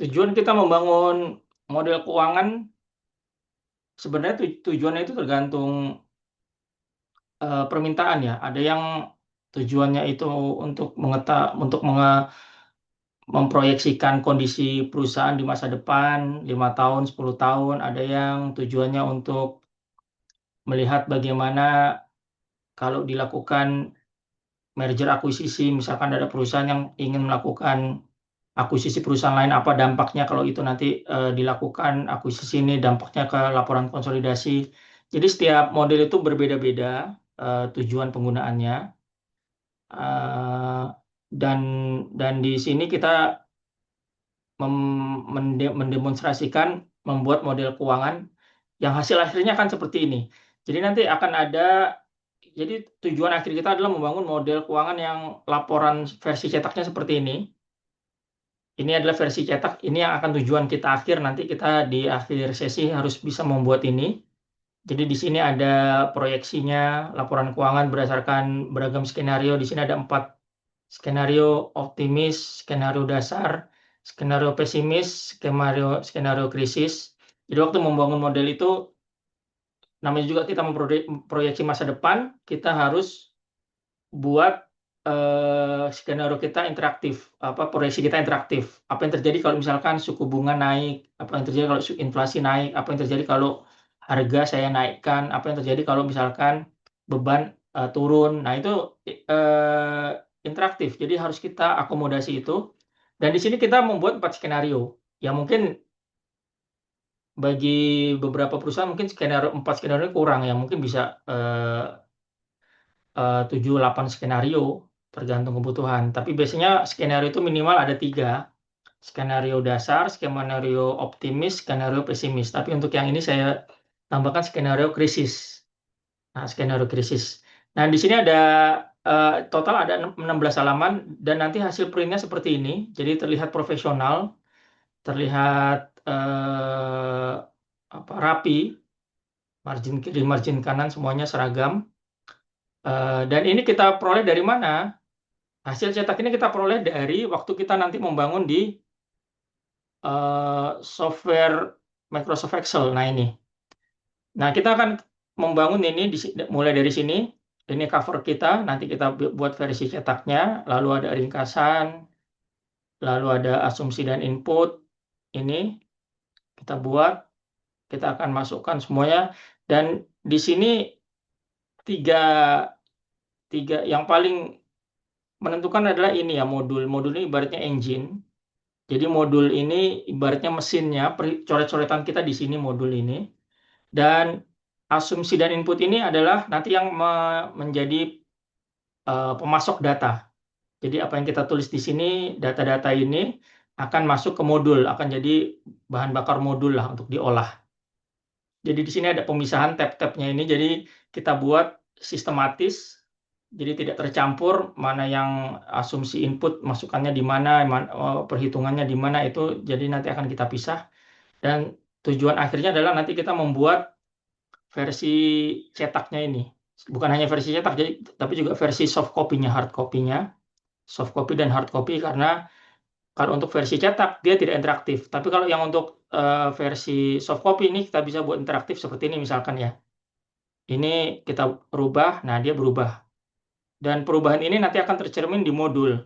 Tujuan kita membangun model keuangan sebenarnya tujuannya itu tergantung permintaan ya. Ada yang tujuannya itu untuk memproyeksikan kondisi perusahaan di masa depan, 5 tahun, 10 tahun. Ada yang tujuannya untuk melihat bagaimana kalau dilakukan merger akuisisi, misalkan ada perusahaan yang ingin melakukan akuisisi perusahaan lain, apa dampaknya kalau itu nanti dilakukan akuisisi ini, dampaknya ke laporan konsolidasi. Jadi setiap model itu berbeda-beda tujuan penggunaannya. Eh, dan dan di sini kita mendemonstrasikan membuat model keuangan yang hasil akhirnya kan seperti ini. Jadi nanti akan ada, jadi tujuan akhir kita adalah membangun model keuangan yang laporan versi cetaknya seperti ini. Ini adalah versi cetak, ini yang akan tujuan kita akhir, nanti kita di akhir sesi harus bisa membuat ini. Jadi di sini ada proyeksinya, laporan keuangan berdasarkan beragam skenario. Di sini ada 4 skenario: optimis, skenario dasar, skenario pesimis, skenario krisis. Jadi waktu membangun model itu, namanya juga kita memproyeksi masa depan, kita harus buat skenario kita interaktif, proyeksi kita interaktif. Apa yang terjadi kalau misalkan suku bunga naik, apa yang terjadi kalau inflasi naik, apa yang terjadi kalau harga saya naikkan, apa yang terjadi kalau misalkan beban turun. Nah, itu eh, interaktif. Jadi harus kita akomodasi itu. Dan di sini kita membuat 4 skenario. Ya mungkin bagi beberapa perusahaan mungkin 4 skenario kurang ya, mungkin bisa 7-8 skenario tergantung kebutuhan. Tapi biasanya skenario itu minimal ada 3. Skenario dasar, skenario optimis, skenario pesimis. Tapi untuk yang ini saya tambahkan skenario krisis. Nah, skenario krisis. Nah, di sini ada total ada 16 halaman dan nanti hasil printnya seperti ini. Jadi terlihat profesional, terlihat rapi, margin kiri, margin kanan semuanya seragam. Dan ini kita peroleh dari mana? Hasil cetak ini kita peroleh dari waktu kita nanti membangun di software Microsoft Excel. Nah, ini. Nah, kita akan membangun ini mulai dari sini. Ini cover kita, nanti kita buat versi cetaknya, lalu ada ringkasan, lalu ada asumsi dan input. Ini kita buat, kita akan masukkan semuanya. Dan di sini tiga, tiga yang paling menentukan adalah ini ya, modul. Modul ini ibaratnya engine. Jadi modul ini ibaratnya mesinnya, coret-coretan kita di sini modul ini. Dan asumsi dan input ini adalah nanti yang menjadi pemasok data. Jadi apa yang kita tulis di sini, data-data ini akan masuk ke modul, akan jadi bahan bakar modul lah untuk diolah. Jadi di sini ada pemisahan tab-tabnya ini, jadi kita buat sistematis, jadi tidak tercampur mana yang asumsi input masukannya di mana, perhitungannya di mana itu, jadi nanti akan kita pisah. Dan tujuan akhirnya adalah nanti kita membuat versi cetaknya ini. Bukan hanya versi cetak, jadi, tapi juga versi soft copy-nya, hard copy-nya. Soft copy dan hard copy, karena kalau untuk versi cetak dia tidak interaktif. Tapi kalau yang untuk versi soft copy ini kita bisa buat interaktif seperti ini misalkan ya. Ini kita rubah, nah dia berubah. Dan perubahan ini nanti akan tercermin di modul.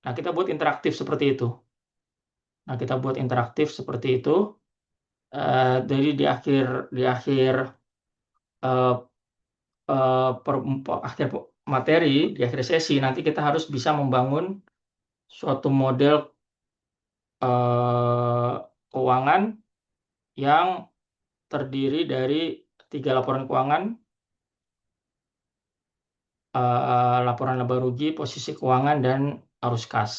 Nah, kita buat interaktif seperti itu. Nah, kita buat interaktif seperti itu. Jadi di akhir eh, akhir materi, di akhir sesi nanti kita harus bisa membangun suatu model keuangan yang terdiri dari 3 laporan keuangan, laporan laba rugi, posisi keuangan, dan arus kas.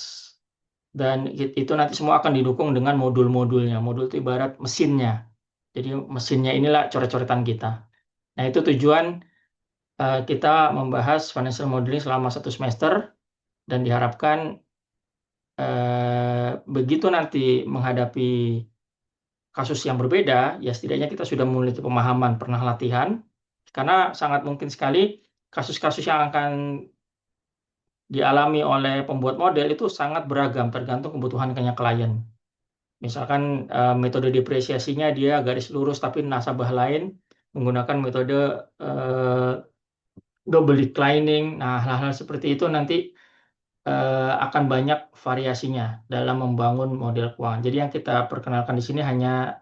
Dan itu nanti semua akan didukung dengan modul-modulnya. Modul itu ibarat mesinnya. Jadi mesinnya inilah coret-coretan kita. Nah, itu tujuan kita membahas financial modeling selama 1 semester, dan diharapkan begitu nanti menghadapi kasus yang berbeda, ya setidaknya kita sudah memiliki pemahaman, pernah latihan, karena sangat mungkin sekali kasus-kasus yang akan dialami oleh pembuat model itu sangat beragam, tergantung kebutuhannya klien. Misalkan metode depresiasinya dia garis lurus tapi nasabah lain menggunakan metode eh, double declining. Nah, hal-hal seperti itu nanti akan banyak variasinya dalam membangun model keuangan. Jadi yang kita perkenalkan di sini hanya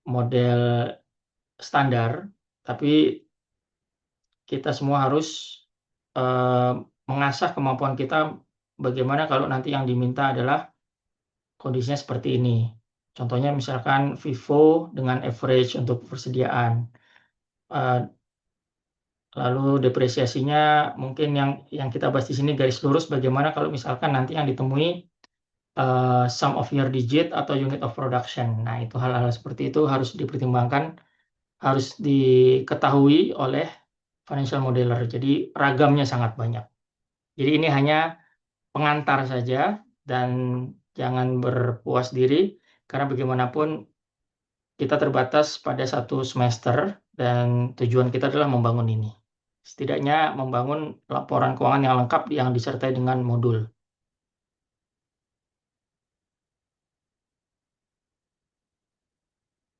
model standar, tapi kita semua harus eh, mengasah kemampuan kita bagaimana kalau nanti yang diminta adalah kondisinya seperti ini. Contohnya misalkan Vivo dengan average untuk persediaan. Eh, Lalu depresiasinya mungkin yang kita bahas di sini garis lurus bagaimana kalau misalkan nanti yang ditemui sum of year digit atau unit of production. Nah, itu hal-hal seperti itu harus dipertimbangkan, harus diketahui oleh financial modeler. Jadi ragamnya sangat banyak. Jadi ini hanya pengantar saja dan jangan berpuas diri karena bagaimanapun kita terbatas pada satu semester dan tujuan kita adalah membangun ini. Setidaknya membangun laporan keuangan yang lengkap yang disertai dengan modul.